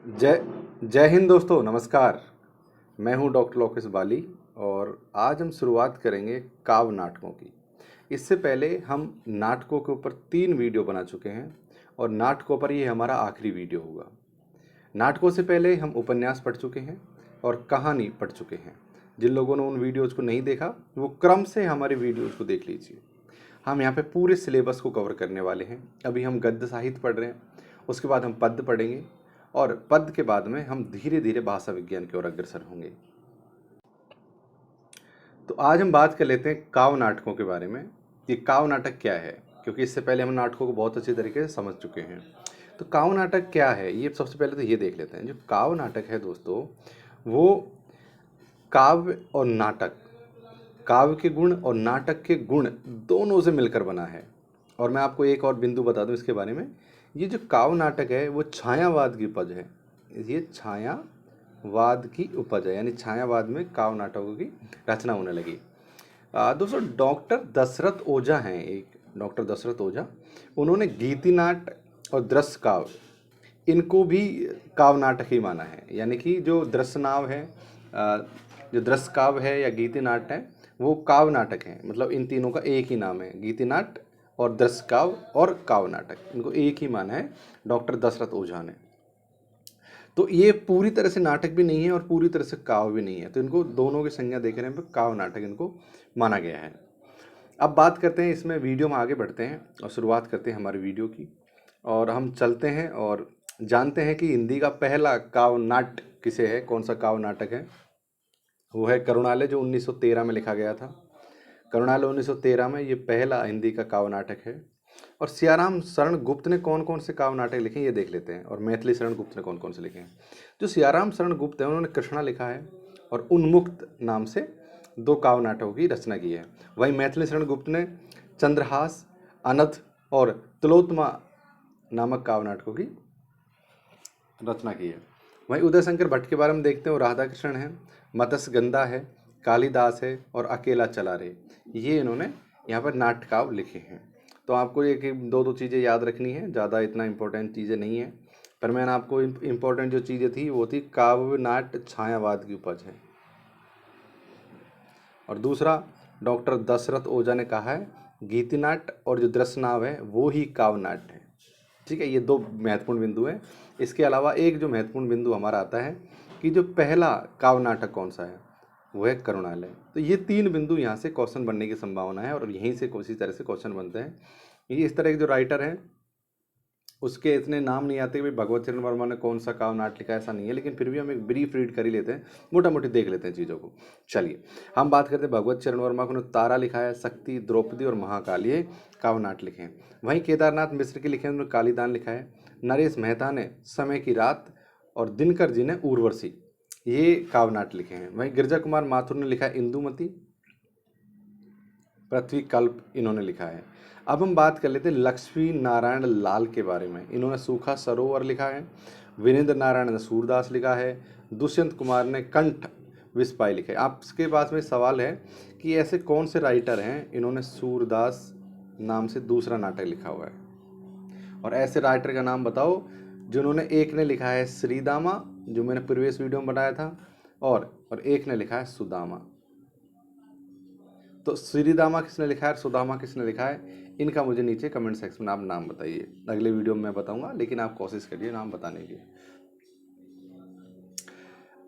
जय जय हिंद दोस्तों, नमस्कार। मैं हूं डॉक्टर लोकेश बाली और आज हम शुरुआत करेंगे काव्य नाटकों की। इससे पहले हम नाटकों के ऊपर 3 वीडियो बना चुके हैं और नाटकों पर ये हमारा आखिरी वीडियो होगा। नाटकों से पहले हम उपन्यास पढ़ चुके हैं और कहानी पढ़ चुके हैं। जिन लोगों ने उन वीडियोज़ को नहीं देखा वो क्रम से हमारे वीडियोज़ को देख लीजिए। हम यहाँ पे पूरे सिलेबस को कवर करने वाले हैं। अभी हम गद्य साहित्य पढ़ रहे हैं, उसके बाद हम पद्य पढ़ेंगे और पद्य के बाद में हम धीरे धीरे भाषा विज्ञान की ओर अग्रसर होंगे। तो आज हम बात कर लेते हैं काव्य नाटकों के बारे में कि काव्य नाटक क्या है, क्योंकि इससे पहले हम नाटकों को बहुत अच्छी तरीके से समझ चुके हैं। तो काव्य नाटक क्या है, ये सबसे पहले तो ये देख लेते हैं। जो काव्य नाटक है दोस्तों, वो काव्य और नाटक, काव्य के गुण और नाटक के गुण दोनों से मिलकर बना है। और मैं आपको एक और बिंदु बता दूं इसके बारे में, ये जो काव्य नाटक है वो छायावाद की उपज है। ये छायावाद की उपज है, यानी छायावाद में काव्य नाटकों की रचना होने लगी। दोस्तों डॉक्टर दशरथ ओझा हैं, एक डॉक्टर दशरथ ओझा, उन्होंने गीति नाट और दृश्य काव्य इनको भी काव्य नाटक ही माना है। यानी कि जो दृश्य नाव है, जो दृश्य काव्य है या गीति नाट है, वो काव्य नाटक है। मतलब इन तीनों का एक ही नाम है, गीति नाट और दृश्य काव्य और काव्य नाटक, इनको एक ही माना है डॉक्टर दशरथ ओझा ने। तो ये पूरी तरह से नाटक भी नहीं है और पूरी तरह से काव्य भी नहीं है, तो इनको दोनों की संज्ञा देकर यहाँ पे काव्य नाटक इनको माना गया है। अब बात करते हैं इसमें, वीडियो में आगे बढ़ते हैं और शुरुआत करते हैं हमारी वीडियो की। और हम चलते हैं और जानते हैं कि हिंदी का पहला काव्य नाट्य किसे है, कौन सा काव्य नाटक है। वो है करुणालय, जो 1913 में लिखा गया था। करुणालय 1913 में ये पहला हिंदी का काव्य नाटक है। और सियाराम शरण गुप्त ने कौन कौन से काव्य नाटक लिखे हैं ये देख लेते हैं, और मैथिली शरण गुप्त ने कौन कौन से लिखे हैं। जो सियाराम शरण गुप्त है उन्होंने कृष्णा लिखा है और उन्मुक्त नाम से 2 काव्य नाटकों की रचना की है। वहीं मैथिली शरण गुप्त ने चंद्रहास, अनध और तिलोत्तमा नामक काव्य नाटकों की रचना की है। वहीं उदय शंकर भट्ट के बारे में देखते हैं, वो राधा कृष्ण है, मत्स्यगंधा है, कालिदास है और अकेला चला रे, ये इन्होंने यहाँ पर नाटकाव्य लिखे हैं। तो आपको एक दो दो चीज़ें याद रखनी है, ज़्यादा इतना इम्पोर्टेंट चीज़ें नहीं है, पर मैंने आपको इम्पोर्टेंट जो चीज़ें थी वो थी काव्य नाट्य छायावाद की उपज है। और दूसरा, डॉक्टर दशरथ ओझा ने कहा है गीति नाट्य और जो दृश्य नाव है वो ही काव्य नाट्य है। ठीक है, ये 2 महत्वपूर्ण बिंदु हैं। इसके अलावा एक जो महत्वपूर्ण बिंदु हमारा आता है कि जो पहला काव्य नाटक कौन सा है, वो है करुणालय। तो ये 3 बिंदु यहाँ से क्वेश्चन बनने की संभावना है और यहीं से इसी तरह से क्वेश्चन बनते हैं। ये इस तरह के जो राइटर हैं उसके इतने नाम नहीं आते कि भाई भगवत चरण वर्मा ने कौन सा काव्य नाटक लिखा, ऐसा नहीं है, लेकिन फिर भी हम एक ब्रीफ रीड कर ही लेते हैं, मोटा मोटी देख लेते हैं चीज़ों को। चलिए हम बात करते हैं भगवत चरण वर्मा को, तारा लिखा है, शक्ति, द्रौपदी और महाकाल, ये काव्य नाटक लिखे हैं। वहीं केदारनाथ मिश्र के लिखे हैं, उन्होंने कालीदान लिखा है। नरेश मेहता ने समय की रात और दिनकर जी ने उर्वशी, ये काव्य नाटक लिखे हैं। वहीं गिरजा कुमार माथुर ने लिखा है इंदुमती, पृथ्वी कल्प इन्होंने लिखा है। अब हम बात कर लेते हैं लक्ष्मी नारायण लाल के बारे में। इन्होंने सूखा सरोवर लिखा है। वीरेंद्र नारायण ने सूरदास लिखा है। दुष्यंत कुमार ने कंठ विस्पाई लिखा है। आपके पास में सवाल है कि ऐसे कौन से राइटर हैं इन्होंने सूरदास नाम से दूसरा नाटक लिखा हुआ है, और ऐसे राइटर का नाम बताओ जिन्होंने, एक ने लिखा है श्रीदामा जो मैंने प्रीवियस वीडियो में बताया था, और एक ने लिखा है सुदामा। तो श्रीदामा किसने लिखा है, सुदामा किसने लिखा है, इनका मुझे नीचे कमेंट सेक्शन में आप नाम बताइए। अगले वीडियो में मैं बताऊंगा, लेकिन आप कोशिश करिए नाम बताने की।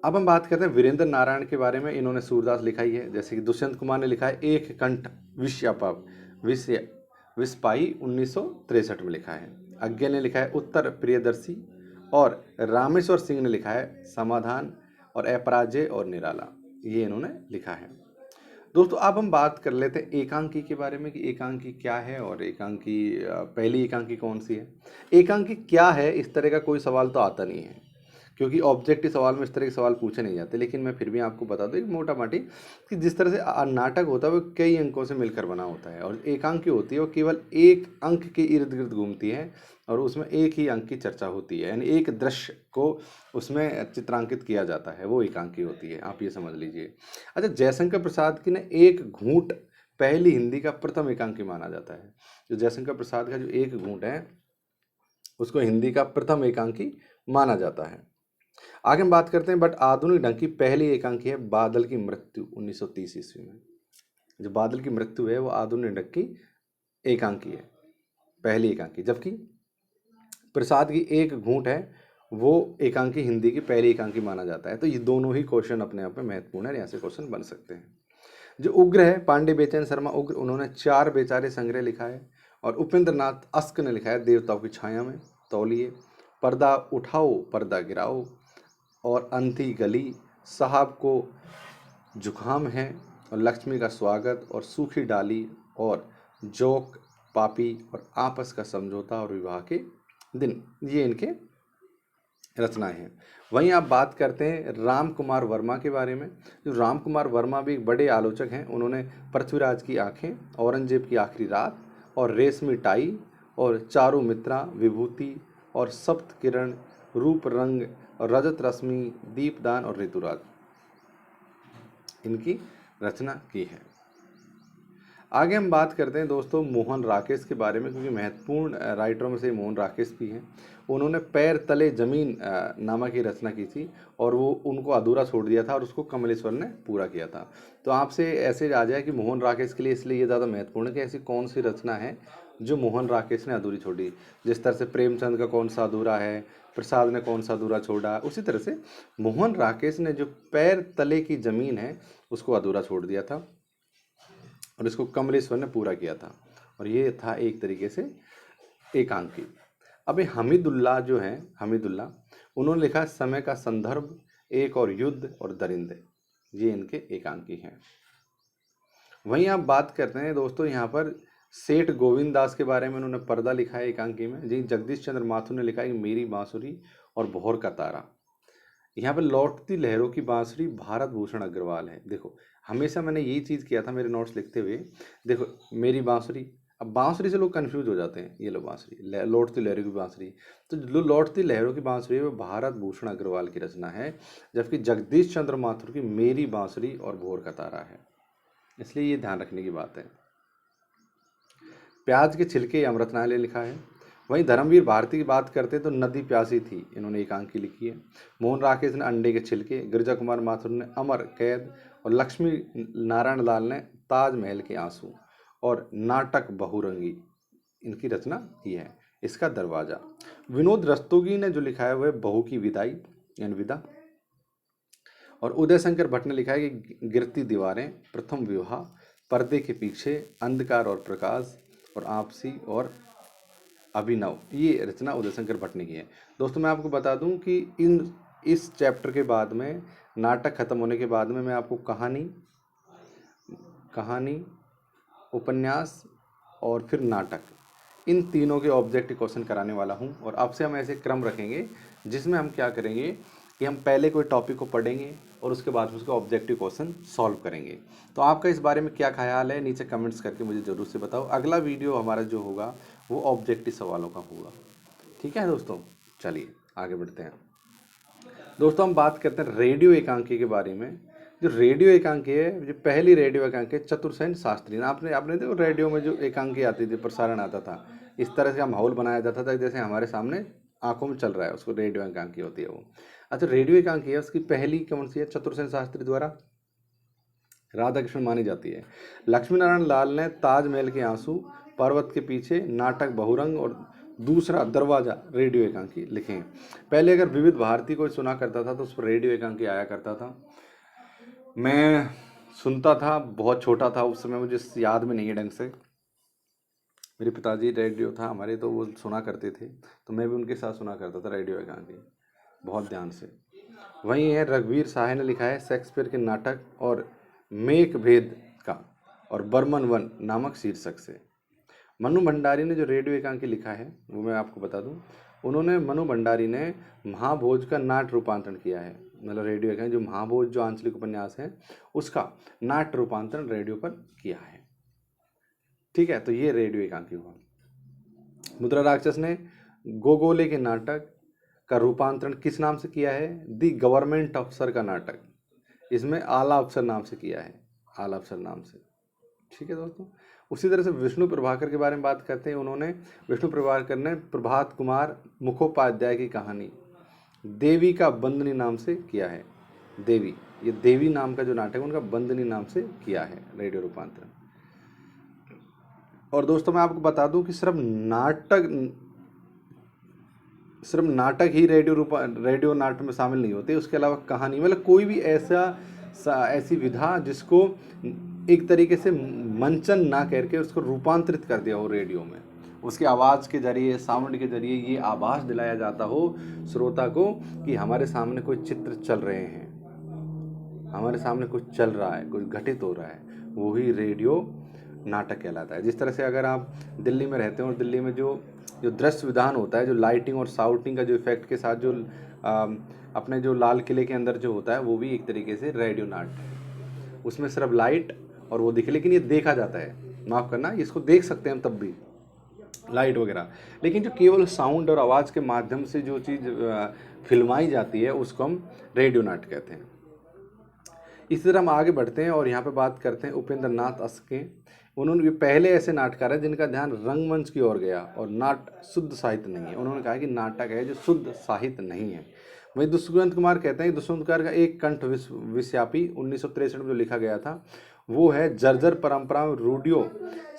अब हम बात करते हैं वीरेंद्र नारायण के बारे में। इन्होंने सूरदास लिखा ही है, जैसे कि दुष्यंत कुमार ने लिखा है एक कंठ विस्पाई 1963 में लिखा है। अज्ञा ने लिखा है उत्तर प्रियदर्शी, और रामेश्वर सिंह ने लिखा है समाधान और अपराजय और निराला, ये इन्होंने लिखा है। दोस्तों अब हम बात कर लेते हैं एकांकी के बारे में कि एकांकी क्या है और एकांकी पहली एकांकी कौन सी है। एकांकी क्या है, इस तरह का कोई सवाल तो आता नहीं है, क्योंकि ऑब्जेक्टिव सवाल में इस तरह के सवाल पूछे नहीं जाते। लेकिन मैं फिर भी आपको बता दूं मोटा मोटी कि जिस तरह से नाटक होता है वो कई अंकों से मिलकर बना होता है, और एकांकी होती है वो केवल एक अंक के इर्द गिर्द घूमती है और उसमें एक ही अंक की चर्चा होती है, यानी एक दृश्य को उसमें चित्रांकित किया जाता है, वो एकांकी होती है, आप ये समझ लीजिए। अच्छा, जयशंकर प्रसाद की ने एक घूंट पहली हिंदी का प्रथम एकांकी माना जाता है। जो जयशंकर प्रसाद का जो एक घूंट है उसको हिंदी का प्रथम एकांकी माना जाता है। आगे हम बात करते हैं बट आधुनिक ढंग की पहली एकांकी है बादल की मृत्यु 1930 ईस्वी में। जो बादल की मृत्यु है वो आधुनिक ढंग की एकांकी है, पहली एकांकी। जबकि प्रसाद की एक घूंट है वो एकांकी हिंदी की पहली एकांकी माना जाता है। तो ये दोनों ही क्वेश्चन अपने आप में महत्वपूर्ण है, यहाँ से क्वेश्चन बन सकते हैं। जो उग्र है पांडे बेचैन शर्मा उग्र, उन्होंने 4 बेचारे संग्रह लिखा है। और उपेंद्र नाथ अस्क ने लिखा है देवताओं की छाया में, तौलिए, पर्दा उठाओ पर्दा गिराओ, और अंधी गली, साहब को जुखाम है, और लक्ष्मी का स्वागत, और सूखी डाली, और जोक पापी, और आपस का समझौता, और विवाह के दिन। ये इनके रचनाएं हैं। वहीं आप बात करते हैं राम कुमार वर्मा के बारे में। जो राम कुमार वर्मा भी एक बड़े आलोचक हैं। उन्होंने पृथ्वीराज की आंखें, औरंगजेब की आखिरी रात, और रेशमी टाई, और चारू मित्रा, विभूति, और सप्त किरण, रूप रंग, और रजत रश्मि, दीपदान, और ऋतुराज इनकी रचना की है। आगे हम बात करते हैं दोस्तों मोहन राकेश के बारे में, क्योंकि महत्वपूर्ण राइटरों में से मोहन राकेश भी हैं। उन्होंने पैर तले जमीन नामक की रचना की थी, और वो उनको अधूरा छोड़ दिया था, और उसको कमलेश्वर ने पूरा किया था। तो आपसे ऐसे आ जाए कि मोहन राकेश के लिए इसलिए ये ज़्यादा महत्वपूर्ण है कि ऐसी कौन सी रचना है जो मोहन राकेश ने अधूरी छोड़ी। जिस तरह से प्रेमचंद का कौन सा अधूरा है, प्रसाद ने कौन सा अधूरा छोड़ा, उसी तरह से मोहन राकेश ने जो पैर तले की जमीन है उसको अधूरा छोड़ दिया था, और इसको कमलेश्वर ने पूरा किया था। और ये था एक तरीके से एकांकी। अब ये हमीदुल्लाह जो हैं, हमीदुल्लाह, उन्होंने लिखा है समय का संदर्भ, एक और युद्ध, और दरिंदे। ये इनके एकांकी हैं। वहीं आप बात करते हैं दोस्तों यहाँ पर सेठ गोविंद दास के बारे में। उन्होंने पर्दा लिखा है एकांकी में। जी जगदीश चंद्र माथुर ने लिखा है मेरी बांसुरी, और भोर का तारा। यहाँ पे लौटती लहरों की बांसुरी भारत भूषण अग्रवाल है। देखो हमेशा मैंने यही चीज़ किया था मेरे नोट्स लिखते हुए। देखो मेरी बांसुरी, अब बांसुरी से लोग कंफ्यूज हो जाते हैं। ये लो बांसुरी, लौटती लहरों की बांसुरी। तो जो लौटती लहरों की बांसुरी है वो भारत भूषण अग्रवाल की रचना है, जबकि जगदीश चंद्र माथुर की मेरी बांसुरी और भोर का तारा है। इसलिए ये ध्यान रखने की बात है। प्याज के छिलके अमृतनाथ ने लिखा है। वहीं धर्मवीर भारती की बात करते तो नदी प्यासी थी, इन्होंने एकांकी लिखी है। मोहन राकेश ने अंडे के छिलके, गिरजा कुमार माथुर ने अमर कैद, और लक्ष्मी नारायण लाल ने ताजमहल के आंसू, और नाटक बहुरंगी इनकी रचना की है। इसका दरवाजा। विनोद रस्तोगी ने जो लिखा है वह बहू की विदाई यानी विदा। और उदय शंकर भट्ट ने लिखा है कि गिरती दीवारें, प्रथम विवाह, पर्दे के पीछे, अंधकार और प्रकाश, और आपसी और अभिनव। ये रचना उदय शंकर भट्ट ने की है। दोस्तों मैं आपको बता दूं कि इस चैप्टर के बाद में, नाटक खत्म होने के बाद में, मैं आपको कहानी, उपन्यास, और फिर नाटक, इन तीनों के ऑब्जेक्टिव क्वेश्चन कराने वाला हूं। और अब से हम ऐसे क्रम रखेंगे जिसमें हम क्या करेंगे कि हम पहले कोई टॉपिक को पढ़ेंगे और उसके बाद उसका ऑब्जेक्टिव क्वेश्चन सॉल्व करेंगे। तो आपका इस बारे में क्या ख्याल है नीचे कमेंट्स करके मुझे ज़रूर से बताओ। अगला वीडियो हमारा जो होगा वो ऑब्जेक्टिव सवालों का होगा। ठीक है दोस्तों, चलिए आगे बढ़ते हैं। दोस्तों हम बात करते हैं रेडियो एकांकी के बारे में। जो रेडियो एकांकी है, जो पहली रेडियो एकांकी चतुरसेन शास्त्री ने, आपने देखो रेडियो में जो एकांकी आती थी, प्रसारण आता था, इस तरह से माहौल बनाया जाता था जैसे हमारे सामने आंखों में चल रहा है, उसको रेडियो एकांकी होती है वो। अच्छा रेडियो एकांकी है, उसकी पहली कौन सी है? चतुरसेन शास्त्री द्वारा राधा कृष्ण मानी जाती है। लक्ष्मी नारायण लाल ने ताजमहल के आंसू, पर्वत के पीछे, नाटक बहुरंग, और दूसरा दरवाजा रेडियो एकांकी लिखे हैं। पहले अगर विविध भारती को सुना करता था तो उस पर रेडियो एकांकी आया करता था। मैं सुनता था, बहुत छोटा था उस समय, मुझे याद में नहीं है ढंग से। मेरे पिताजी रेडियो था हमारे, तो वो सुना करते थे, तो मैं भी उनके साथ सुना करता था रेडियो एकांकी बहुत ध्यान से। वहीं है रघुवीर शाह ने लिखा है शेक्सपियर के नाटक और मेघ भेद का, और बर्मन वन नामक शीर्षक से। मनु भंडारी ने जो रेडियो एकांकी लिखा है वो मैं आपको बता दूं, उन्होंने मनु भंडारी ने महाभोज का नाट्य रूपांतरण किया है। मतलब रेडियो एकांकी जो महाभोज जो आंचलिक उपन्यास है उसका नाट्य रूपांतरण रेडियो पर किया है। ठीक है, तो ये रेडियो एकांकी हुआ। मुद्रा राक्षस ने गोगोले के नाटक का रूपांतरण किस नाम से किया है? दी गवर्नमेंट अफसर का नाटक, इसमें आला अफसर नाम से किया है, आला अफसर नाम से। ठीक है दोस्तों, उसी तरह से विष्णु प्रभाकर के बारे में बात करते हैं। उन्होंने, विष्णु प्रभाकर ने प्रभात कुमार मुखोपाध्याय की कहानी, देवी का बंदनी नाम से किया है। देवी, ये देवी नाम का जो नाटक है उनका बंदनी नाम से किया है रेडियो रूपांतरण। और दोस्तों मैं आपको बता दूं कि सिर्फ नाटक ही रेडियो नाटक में शामिल नहीं होते, उसके अलावा कहानी, मतलब कोई भी ऐसी विधा जिसको एक तरीके से मंचन ना करके उसको रूपांतरित कर दिया हो रेडियो में, उसकी आवाज़ के जरिए, साउंड के जरिए ये आभास दिलाया जाता हो श्रोता को कि हमारे सामने कोई चित्र चल रहे हैं, हमारे सामने कुछ चल रहा है, कुछ घटित हो रहा है, वो ही रेडियो नाटक कहलाता है। जिस तरह से अगर आप दिल्ली में रहते हो और दिल्ली में जो जो दृश्य विधान होता है, जो लाइटिंग और साउटिंग का जो इफेक्ट के साथ जो अपने जो लाल किले के अंदर जो होता है, वो भी एक तरीके से रेडियो नाटक है। उसमें सिर्फ लाइट और वो दिखे, लेकिन ये देखा जाता है, माफ़ करना, इसको देख सकते हैं हम तब भी, लाइट वगैरह, लेकिन जो केवल साउंड और आवाज़ के माध्यम से जो चीज़ फिल्माई जाती है उसको हम रेडियो नाटक कहते हैं। इसी तरह हम आगे बढ़ते हैं और यहाँ पे बात करते हैं उपेंद्र नाथ अश्क के। उन्होंने पहले ऐसे नाटककार हैं जिनका ध्यान रंगमंच की ओर गया और शुद्ध साहित्य नहीं है। उन्होंने कहा कि नाटक है जो शुद्ध साहित्य नहीं है। वही दुष्यंत कुमार कहते हैं कि दुष्यंत कुमार का एक कंठ विश्यापी 1963 में जो लिखा गया था वो है जर्जर परंपरा में रूढ़ियों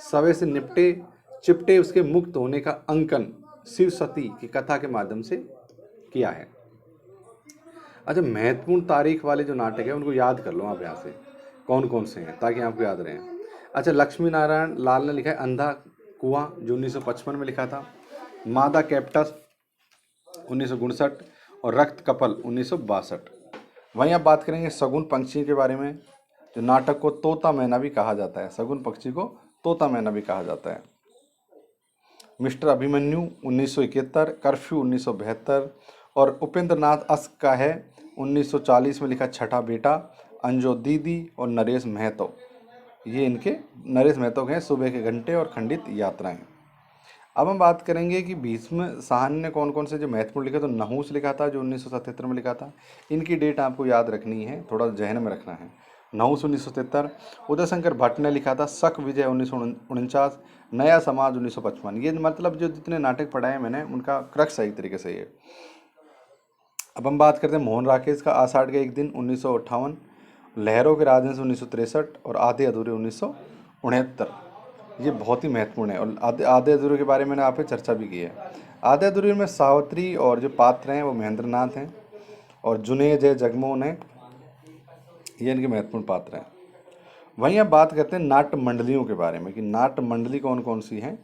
सवे से चिपटे उसके मुक्त होने का अंकन शिव सती की कथा के माध्यम से किया है। अच्छा, महत्वपूर्ण तारीख वाले जो नाटक है उनको याद कर लो आप यहाँ से, कौन कौन से हैं, ताकि आपको याद रहें। अच्छा, लक्ष्मी नारायण लाल ने लिखा है अंधा कुआं जो 1955 में लिखा था, मादा कैप्टस 1959 और रक्त कपल 1962। वहीं आप बात करेंगे शगुन पक्षी के बारे में, जो नाटक को तोता मैना भी कहा जाता है, शगुन पक्षी को तोता मैना भी कहा जाता है। मिस्टर अभिमन्यु 1971, कर्फ्यू 1972 और उपेंद्र नाथ अश्क का है 1940 में लिखा छठा बेटा, अंजो दीदी और नरेश महतो। ये इनके नरेश महतो के हैं सुबह के घंटे और खंडित यात्राएं। अब हम बात करेंगे कि भीष्म साहनी ने कौन कौन से जो महत्वपूर्ण लिखे, तो नहुस लिखा था जो 1977 में लिखा था। इनकी डेट आपको याद रखनी है, थोड़ा जहन में रखना है। नहुस 1977, उदय शंकर भट्ट ने लिखा था शक विजय 1949, नया समाज 1955। ये मतलब जो जितने नाटक पढ़ाए मैंने उनका क्रक्स है एक तरीके से ये। अब हम बात करते हैं मोहन राकेश का आषाढ़ का एक दिन 1958, लहरों के राजहंस 1963 और आधे अधूरे 1969। ये बहुत ही महत्वपूर्ण है और आधे अधूरे के बारे में मैंने आप पे चर्चा भी की है। आधे अधूरे में सावित्री और जो पात्र हैं वो महेंद्र नाथ हैं और जुनेद है, जगमोहन है, ये इनके महत्वपूर्ण पात्र हैं। वहीं अब बात करते हैं नाट्य मंडलियों के बारे में कि नाट्य मंडली कौन कौन सी हैं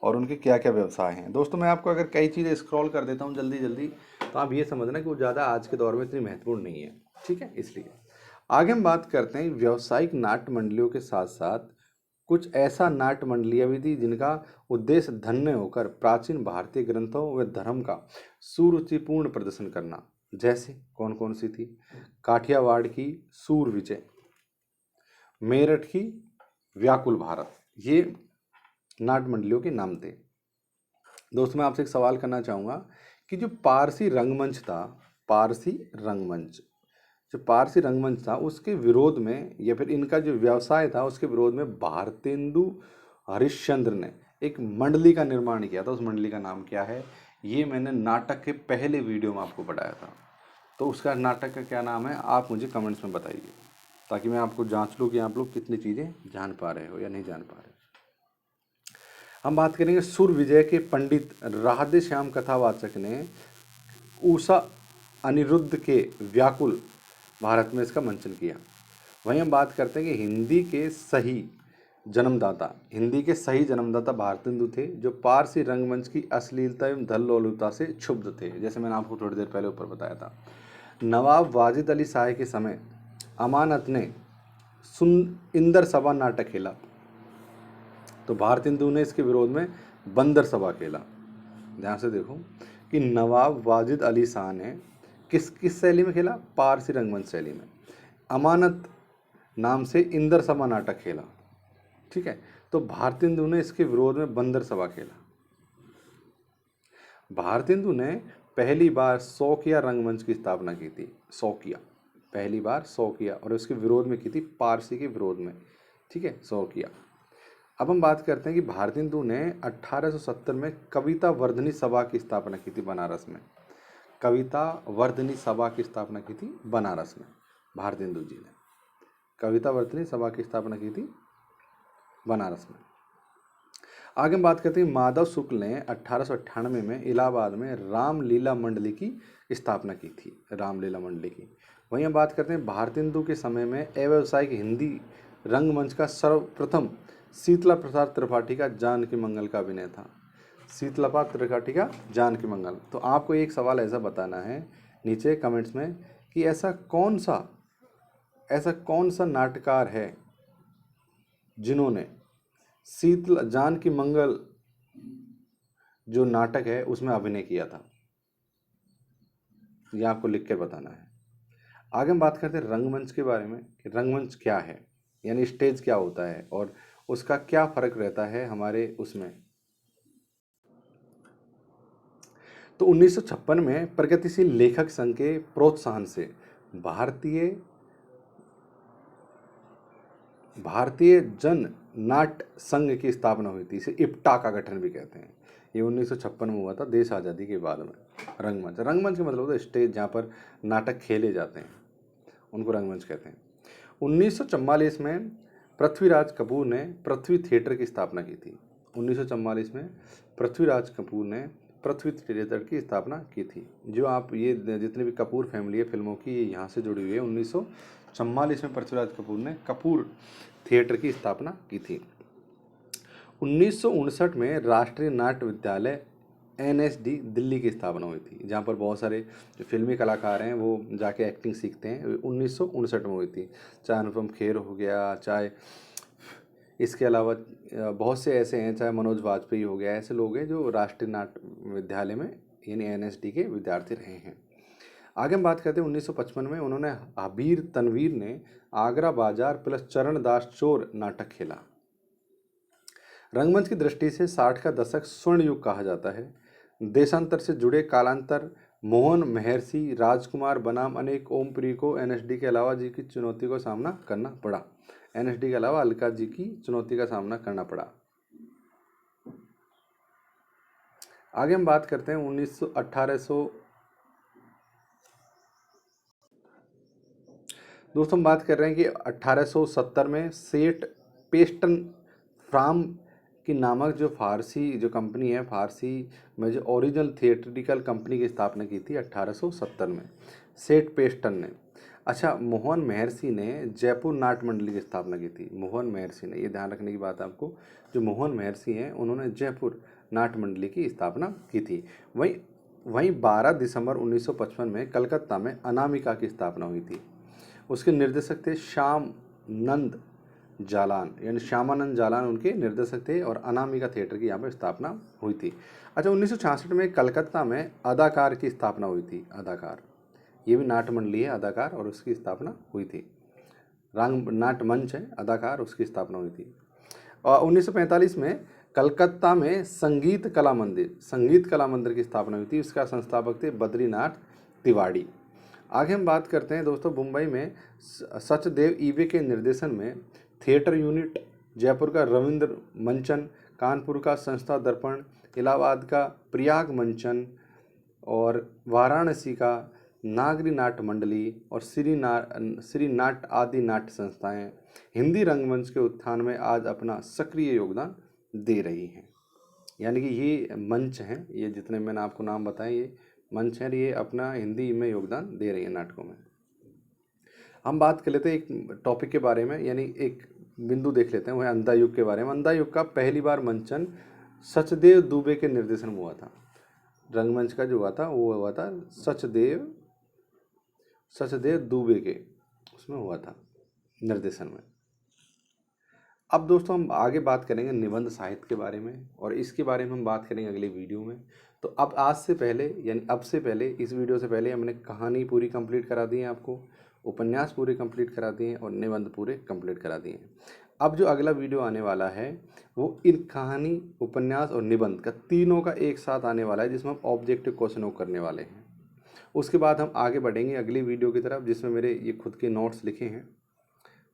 और उनके क्या क्या व्यवसाय हैं। दोस्तों मैं आपको अगर कई चीज़ें स्क्रॉल कर देता हूँ जल्दी जल्दी, तो आप ये समझना कि वो ज़्यादा आज के दौर में इतनी महत्वपूर्ण नहीं है, ठीक है। इसलिए आगे हम बात करते हैं व्यावसायिक नाट्य मंडलियों के साथ साथ कुछ ऐसा नाट्य मंडलियाँ भी थी जिनका उद्देश्य धन्य होकर प्राचीन भारतीय ग्रंथों व धर्म का सुरुचिपूर्ण प्रदर्शन करना। जैसे कौन कौन सी थी? काठियावाड़ की सूर विजय, मेरठ की व्याकुल भारत, ये नाट्य मंडलियों के नाम थे। दोस्तों मैं आपसे एक सवाल करना चाहूँगा कि जो पारसी रंगमंच था, जो पारसी रंगमंच था उसके विरोध में या फिर इनका जो व्यवसाय था उसके विरोध में भारतेंदु हरिश्चंद्र ने एक मंडली का निर्माण किया था। उस मंडली का नाम क्या है? ये मैंने नाटक के पहले वीडियो में आपको बताया था, तो उसका नाटक का क्या नाम है आप मुझे कमेंट्स में बताइए, ताकि मैं आपको जांच लूँ कि आप लोग कितनी चीज़ें जान पा रहे हो या नहीं जान पा रहे। हम बात करेंगे सुर विजय के पंडित राधे श्याम कथावाचक ने उषा अनिरुद्ध के व्याकुल भारत में इसका मंचन किया। वहीं हम बात करते हैं कि हिंदी के सही जन्मदाता भारतेंदु थे, जो पारसी रंगमंच की अश्लीलता एवं धल्लोलुपता से क्षुब्ध थे, जैसे मैंने आपको थोड़ी देर पहले ऊपर बताया था। नवाब वाजिद अली शाह के समय अमानत ने इंदर सभा नाटक खेला, तो भारतेंदु ने इसके विरोध में बंदर सभा खेला। ध्यान से देखो कि नवाब वाजिद अली शाह ने किस शैली में खेला? पारसी रंगमंच शैली में। अमानत नाम से इंदर सभा नाटक खेला, ठीक है। तो भारतेंदु ने इसके विरोध में बंदर सभा खेला। भारतेंदु ने पहली बार शौकिया रंगमंच की स्थापना की थी, पहली बार शौकिया, और उसके विरोध में की थी पारसी के विरोध में, ठीक है, शौकिया। अब हम बात करते हैं कि भारतेंदु ने 1870 में कविता वर्धनी सभा की स्थापना की थी बनारस में। कविता वर्धिनी सभा की स्थापना की थी बनारस में, भारतेंदु जी ने कविता वर्धिनी सभा की स्थापना की थी बनारस में। आगे हम बात करते हैं, माधव शुक्ल ने 1898 में इलाहाबाद में रामलीला मंडली की स्थापना की थी, रामलीला मंडली की। वहीं हम बात करते हैं, भारतेंदु के समय में अव्यावसायिक हिंदी रंगमंच का सर्वप्रथम शीतला प्रसाद त्रिपाठी का जानकी मंगल का अभिनय था, शीतला प्रसाद त्रिपाठी का जानकी मंगल। तो आपको एक सवाल ऐसा बताना है नीचे कमेंट्स में कि ऐसा कौन सा नाटककार है जिन्होंने शीतला जानकी मंगल जो नाटक है उसमें अभिनय किया था, ये आपको लिख कर बताना है। आगे हम बात करते हैं रंगमंच के बारे में कि रंगमंच क्या है, यानी स्टेज क्या होता है और उसका क्या फर्क रहता है हमारे उसमें। तो 1956 में प्रगतिशील लेखक संघ के प्रोत्साहन से भारतीय जन नाट्य संघ की स्थापना हुई थी, इसे इप्टा का गठन भी कहते हैं। ये 1956 में हुआ था, देश आज़ादी के बाद में। रंगमंच का मतलब होता है स्टेज जहाँ पर नाटक खेले जाते हैं, उनको रंगमंच कहते हैं। 1944 में पृथ्वीराज कपूर ने पृथ्वी थिएटर की स्थापना की थी। 1944 में पृथ्वीराज कपूर ने पृथ्वी थिएटर की स्थापना की थी। जो आप ये जितने भी कपूर फैमिली है फिल्मों की, ये यहाँ से जुड़ी हुई है। 1944 में पृथ्वीराज कपूर ने कपूर थिएटर की स्थापना की थी। 1959 में राष्ट्रीय नाट्य विद्यालय NSD दिल्ली की स्थापना हुई थी, जहाँ पर बहुत सारे जो फिल्मी कलाकार हैं वो जाके एक्टिंग सीखते हैं। 1959 में हुई थी। चाहे अनुपम खेर हो गया, चाहे इसके अलावा बहुत से ऐसे हैं, चाहे मनोज वाजपेयी हो गया, ऐसे लोग हैं जो राष्ट्रीय नाट्य विद्यालय में यानी NSD के विद्यार्थी रहे हैं। आगे हम बात करते हैं 1955 में उन्होंने हबीर तनवीर ने आगरा बाजार प्लस चरण दास चोर नाटक खेला। रंगमंच की दृष्टि से 60 का दशक स्वर्ण युग कहा जाता है। देशांतर से जुड़े कालांतर मोहन महर्षि, राजकुमार बनाम अनेक ओमपुरी को NSD के अलावा जी की चुनौती का सामना करना पड़ा। NSD के अलावा अलका जी की चुनौती का सामना करना पड़ा। आगे हम बात करते हैं 1800 दोस्तों हम बात कर रहे हैं कि 1870 में सेठ पेस्टन फ्राम की नामक जो फारसी जो कंपनी है, फारसी में जो ओरिजिनल थिएट्रिकल कंपनी की स्थापना की थी 1870 में सेठ पेस्टन ने। अच्छा, मोहन महर्षि ने जयपुर नाट्य मंडली की स्थापना की थी। मोहन महर्षि ने, ये ध्यान रखने की बात है आपको, जो मोहन महर्षि हैं उन्होंने जयपुर नाट्य मंडली की स्थापना की थी। वहीं 12 दिसंबर 1955 में कलकत्ता में अनामिका की स्थापना हुई थी। उसके निर्देशक थे श्यामानंद जालान, यानी श्यामानंद जालान उनके निर्देशक थे, और अनामिका थिएटर की यहाँ पर स्थापना हुई थी। अच्छा, 1966 में कलकत्ता में अदाकार की स्थापना हुई थी। अदाकार, ये भी नाट्य मंडली है अदाकार, और उसकी स्थापना हुई थी। रंग नाट्य मंच है अदाकार, उसकी स्थापना हुई थी। और 1945 में कलकत्ता में संगीत कला मंदिर की स्थापना हुई थी। इसका संस्थापक थे बद्रीनाथ तिवाड़ी। आगे हम बात करते हैं दोस्तों, मुंबई में सचदेव ईवे के निर्देशन में थिएटर यूनिट, जयपुर का रविंद्र मंचन, कानपुर का संस्था दर्पण, इलाहाबाद का प्रयाग मंचन और वाराणसी का नागरी नाट्य मंडली और श्री नाट्य आदि नाट्य संस्थाएं हिंदी रंगमंच के उत्थान में आज अपना सक्रिय योगदान दे रही हैं। यानी कि ये मंच हैं, ये जितने मैंने आपको नाम बताए ये मंच हैं, ये अपना हिंदी में योगदान दे रही हैं नाटकों में। हम बात कर लेते हैं एक टॉपिक के बारे में, यानी एक बिंदु देख लेते हैं, वह अंधा युग के बारे में। अंधा युग का पहली बार मंचन सचदेव दुबे के निर्देशन में हुआ था। रंगमंच का जो हुआ था वो हुआ था सचदेव दुबे के उसमें हुआ था निर्देशन में। अब दोस्तों हम आगे बात करेंगे निबंध साहित्य के बारे में, और इसके बारे में हम बात करेंगे अगले वीडियो में। तो अब आज से पहले, यानी अब से पहले, इस वीडियो से पहले हमने कहानी पूरी कंप्लीट करा दी है आपको, उपन्यास पूरे कंप्लीट करा दिए और निबंध पूरे कंप्लीट करा दिए। अब जो अगला वीडियो आने वाला है वो इन कहानी, उपन्यास और निबंध का तीनों का एक साथ आने वाला है, जिसमें हम ऑब्जेक्टिव क्वेश्चन करने वाले हैं। उसके बाद हम आगे बढ़ेंगे अगली वीडियो की तरफ, जिसमें मेरे ये खुद के नोट्स लिखे हैं।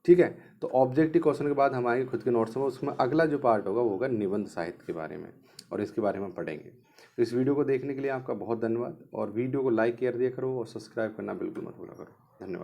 ठीक है, तो ऑब्जेक्टिव क्वेश्चन के बाद हम आएंगे खुद के नोट्स में, उसमें अगला जो पार्ट होगा वो होगा निबंध साहित्य के बारे में, और इसके बारे में हम पढ़ेंगे। इस वीडियो को देखने के लिए आपका बहुत धन्यवाद, और वीडियो को लाइक कर दिया करो और सब्सक्राइब करना बिल्कुल मत भूला करो। धन्यवाद।